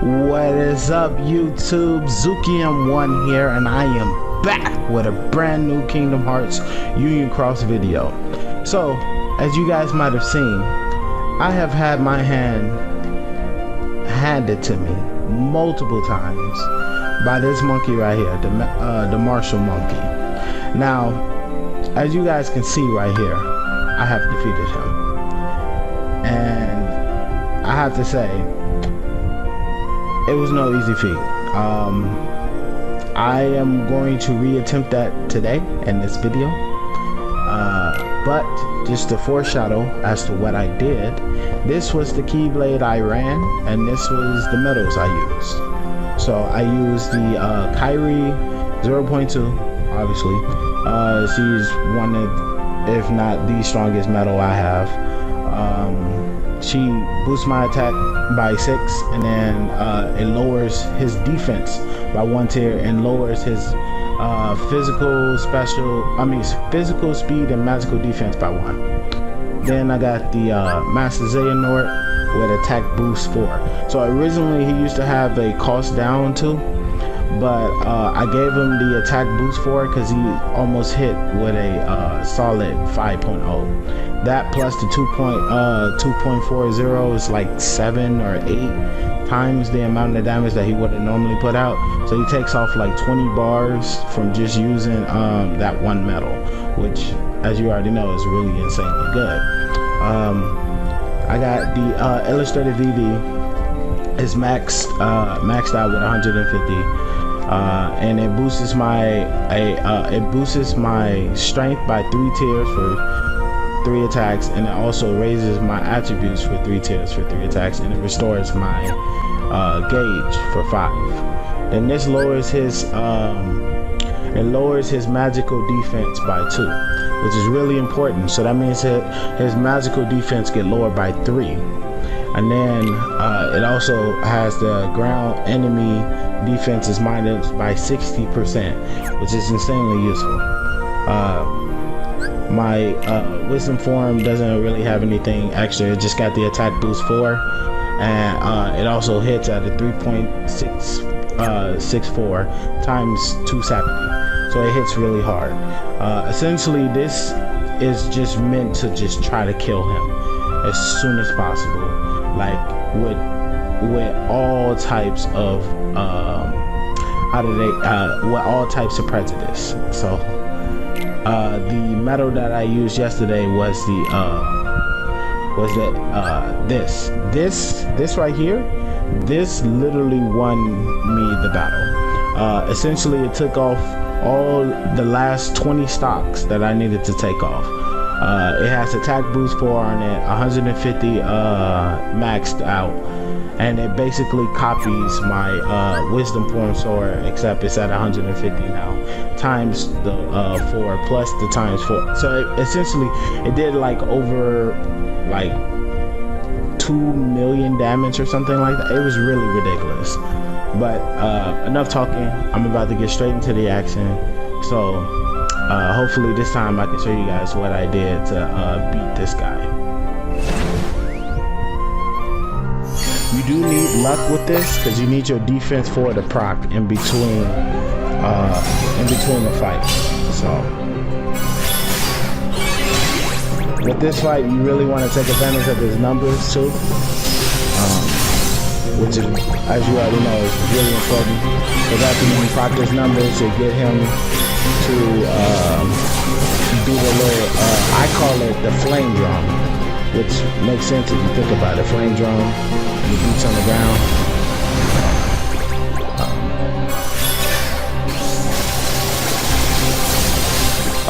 What is up, YouTube? ZukiM1 here, and I am back with a brand new Kingdom Hearts Union Cross video. So, as you guys might have seen, I have had my hand handed to me multiple times by this monkey right here, the Marshall monkey. Now, as you guys can see right here, I have defeated him, and I have to say, it was no easy feat. I am going to reattempt that today in this video, but just to foreshadow as to what I did, this was the Keyblade I ran, and this was the medals I used. So I used the Kairi 0.2, obviously. She's one of, if not the strongest medal I have. She boosts my attack by 6, and then it lowers his defense by 1 tier and lowers his physical speed and magical defense by 1. Then I got the Master Xehanort with attack boost 4. So originally he used to have a cost down 2, but I gave him the attack boost 4 because he almost hit with a solid 5.0. That plus the 2.40 is like 7 or 8 times the amount of damage that he would have normally put out. So he takes off like 20 bars from just using that one medal, which, as you already know, is really insanely good. I got the Illustrated VV. It's maxed out with 150. And it boosts my strength by 3 tiers for 3 attacks, and it also raises my attributes for 3 tiers for 3 attacks, and it restores my gauge for 5. And this lowers his magical defense by 2, which is really important. So that means that his magical defense get lowered by 3. And then it also has the ground enemy defense is minus by 60%, which is insanely useful. My wisdom form doesn't really have anything extra. It just got the attack boost 4, and it also hits at a 3.64 times 270. So it hits really hard. Essentially, this is just meant to just try to kill him as soon as possible, like with all types of with all types of prejudice. So the medal that I used yesterday was this right here. This literally won me the battle. Essentially, it took off all the last 20 stocks that I needed to take off. It has attack boost 4 on it, 150 maxed out, and it basically copies my wisdom form sword, except it's at 150 now, times the 4 plus the times 4. So essentially it did like over like 2 million damage or something like that. It was really ridiculous. But enough talking. I'm about to get straight into the action. So hopefully this time I can show you guys what I did to beat this guy. You do need luck with this because you need your defense 4 to proc in between the fights. So with this fight, you really want to take advantage of his numbers too, which is, as you already know, is really important. Because after you proc his numbers, it get him to do the little, I call it the flame drum, which makes sense if you think about it. Flame drum, you boots on the ground.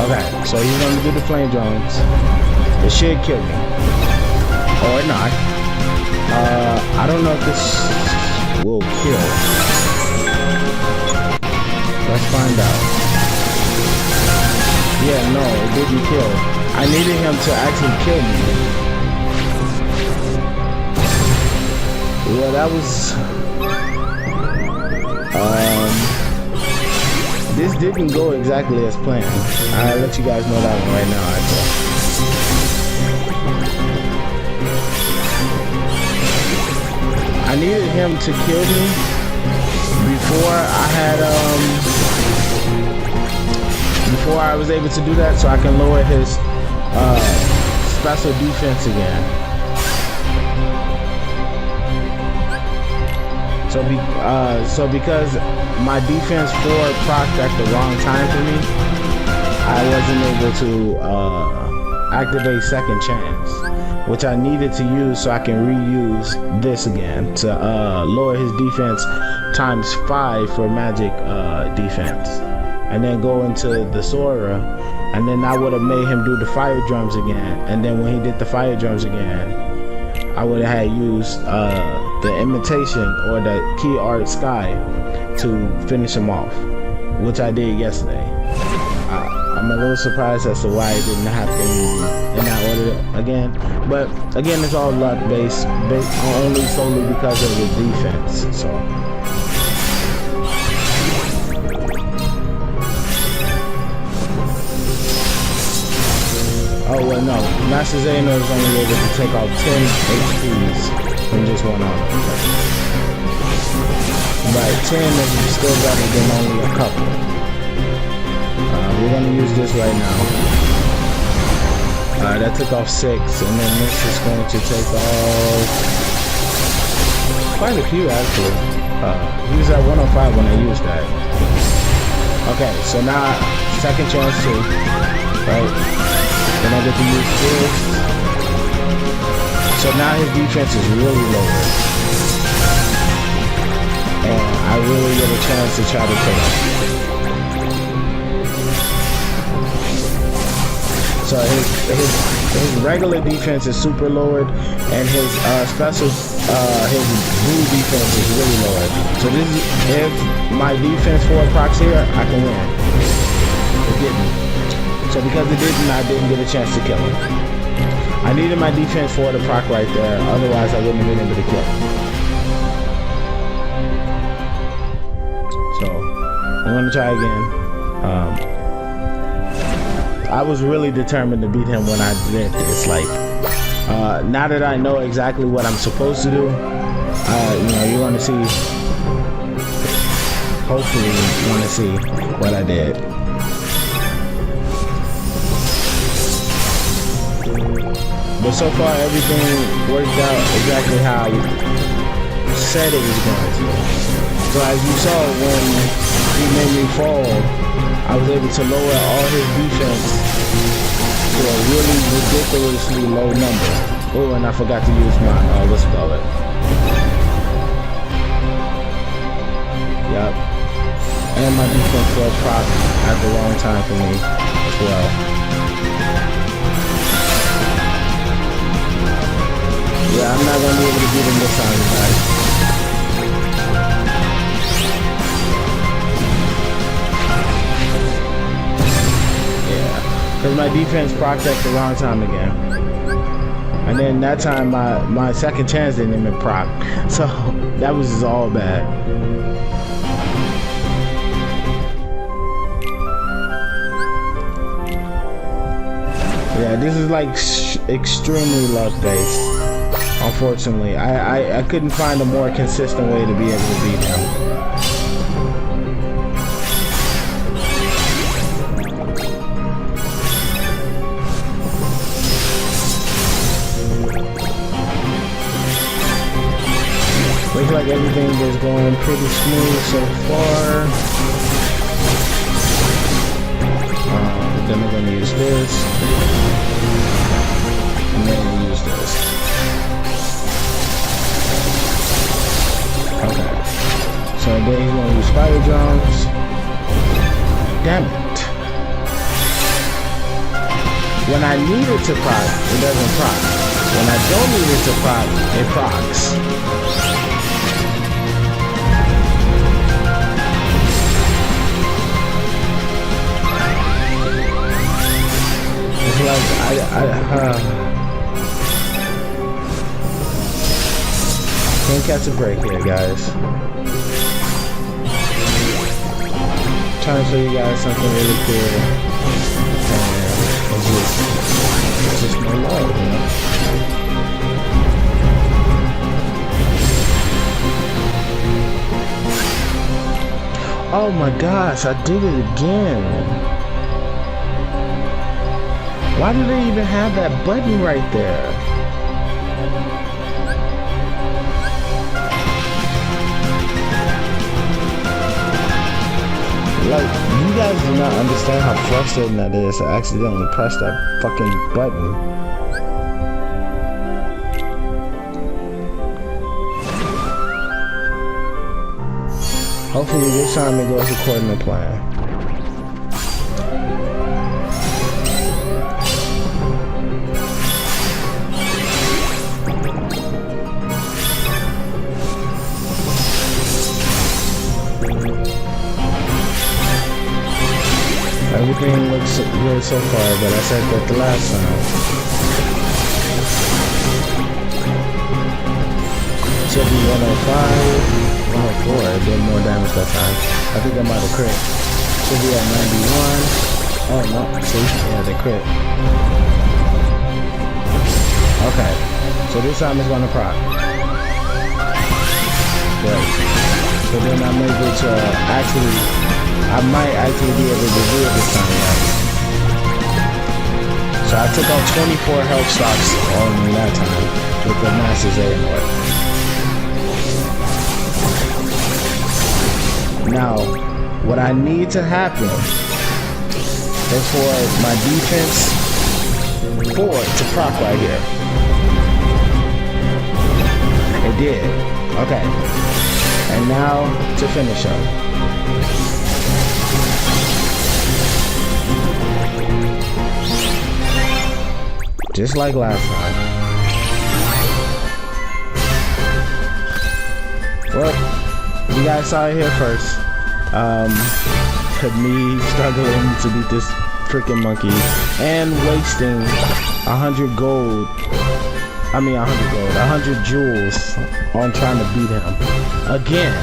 Okay, so he's gonna do the flame drums. It should kill me, or not. I don't know if this will kill. Let's find out. Yeah, no, it didn't kill. I needed him to actually kill me. Yeah, that was this didn't go exactly as planned. I'll let you guys know that one right now, actually. I needed him to kill me before I had before I was able to do that, so I can lower his special defense again. So because my defense 4 procced at the wrong time for me, I wasn't able to activate second chance, which I needed to use so I can reuse this again to lower his defense times 5 for magic defense, and then go into the Sora, and then I would have made him do the fire drums again, and then when he did the fire drums again, I would have had used the imitation or the key art sky to finish him off, which I did yesterday. I'm a little surprised as to why it didn't happen in that order again, but again, it's all luck based only solely because of the defense. So oh well, no, Master Xeno is only able to take off 10 HPs from just one armor. But 10 is still better than only a couple. We're gonna use this right now. That took off 6, and then this is going to take off quite a few actually. He was at 105 when I used that. Okay, so now second chance 2, right? Then I get to use this. So now his defense is really lower, and I really get a chance to try to kill him. So his regular defense is super lowered, and his special his blue defense is really lowered. So this is, if my defense 4 procs here, I can win. It didn't. So because it didn't, I didn't get a chance to kill him. I needed my defense 4 to proc right there, otherwise I wouldn't have been able to kill him. So I'm gonna try again. I was really determined to beat him when I did this. Like, now that I know exactly what I'm supposed to do, you know, you're gonna see. Hopefully, you're gonna see what I did. But so far, everything worked out exactly how I said it was going to. So as you saw, when he made me fall, I was able to lower all his defense to a really ridiculously low number. Oh, and I forgot to use my, what's it called? Yep. And my defense was proc at the wrong time for me as well. Yeah, I'm not going to be able to beat him this time, guys. Because my defense procced at the wrong time again. And then that time my second chance didn't even proc. So that was just all bad. Yeah, this is like extremely luck based. Unfortunately, I couldn't find a more consistent way to be able to beat him. Looks like everything is going pretty smooth so far. Then we're going to use this. And then we'll use this. Okay. So then he's going to use fire drums. Damn it. When I need it to proc, it doesn't proc. When I don't need it to proc, it procs. Like can't catch a break here, guys. Trying to show you guys something really cool, and it's just no love, you know. Oh my gosh, I did it again. Why do they even have that button right there? Like, you guys do not understand how frustrating that is to accidentally press that fucking button. Hopefully this time it goes according to plan. Everything looks good so far, but I said that the last time. Should be 105. 104, it did more damage that time. I think I might have crit. Should be at 91. Oh no, see? Yeah, they crit. Okay, so this time it's gonna proc. Great. So then I'm able to I might actually be able to do it this time, right? So I took out 24 health stocks on me that time with the Master's Amulet. Now, what I need to happen is for my defense 4 to proc right here. It did. Okay. And now to finish up. Just like last time. Well, you guys saw it here first. Me struggling to beat this freaking monkey and wasting 100 gold. I mean 100 jewels on trying to beat him again.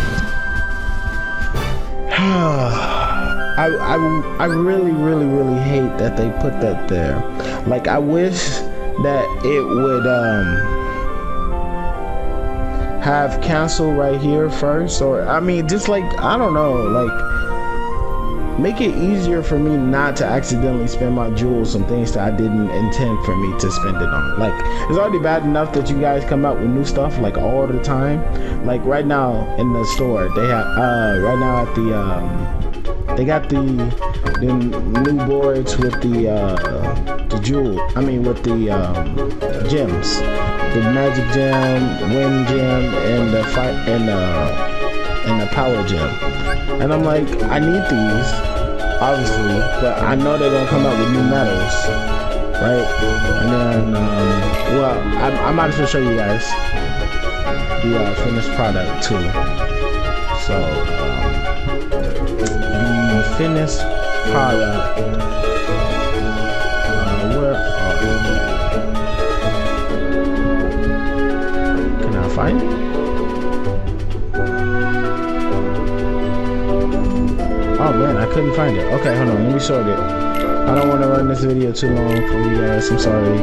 I really hate that they put that there. Like, I wish that it would have cancel right here first, or I mean, just like, I don't know, like, make it easier for me not to accidentally spend my jewels on things that I didn't intend for me to spend it on. Like, it's already bad enough that you guys come out with new stuff like all the time. Like right now in the store, they have right now at the they got the new boards with the jewel. I mean with the gems, the magic gem, wind gem, and the fight and the power gem. And I'm like, I need these, obviously, but I know they're gonna come out with new metals, right? And then, well, I might as well show you guys the finished product too. So, the finished product. Where are you? Can I find it? Oh man, I couldn't find it. Okay, hold on, let me sort it. I don't want to run this video too long for you guys, I'm sorry.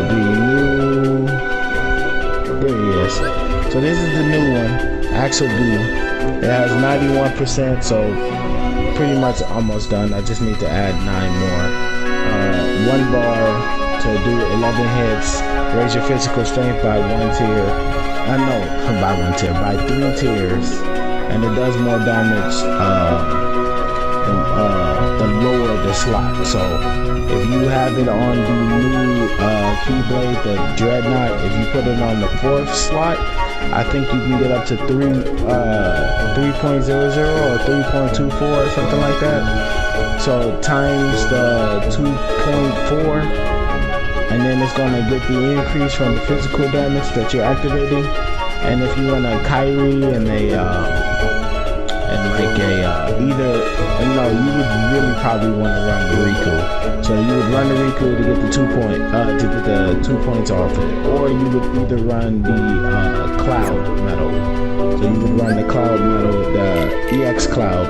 The new... There he is. So this is the new one, Axel B. It has 91%, so pretty much almost done. I just need to add 9 more. 1 bar to do 11 hits. Raise your physical strength by 1 tier. No, by 1 tier, by 3 tiers. And it does more damage the lower the slot. So if you have it on the new Keyblade, the Dreadnought, if you put it on the 4th slot, I think you can get up to 3.00 or 3.24 or something like that. So times the 2.4, and then it's gonna get the increase from the physical damage that you're activating. And if you run a Kyrie and you would really probably want to run the Riku. So you would run the Riku to get the 2 points off it, or you would either run the Cloud Metal. So you would run the Cloud Metal, the EX Cloud,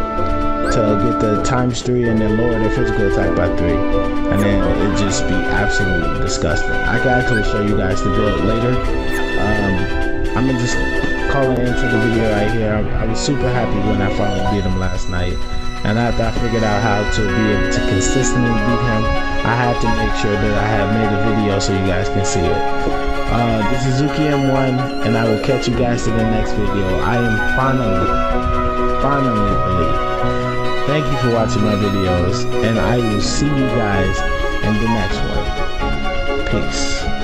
to get the ×3 and then lower the physical attack by 3, and then it'd just be absolutely disgusting. I can actually show you guys the build later. I'm gonna just calling into the video right here. I was super happy when I finally beat him last night. And after I figured out how to be able to consistently beat him, I had to make sure that I had made a video so you guys can see it. This is Zuki M1, and I will catch you guys to the next video. I am finally elite. Thank you for watching my videos, and I will see you guys in the next one. Peace.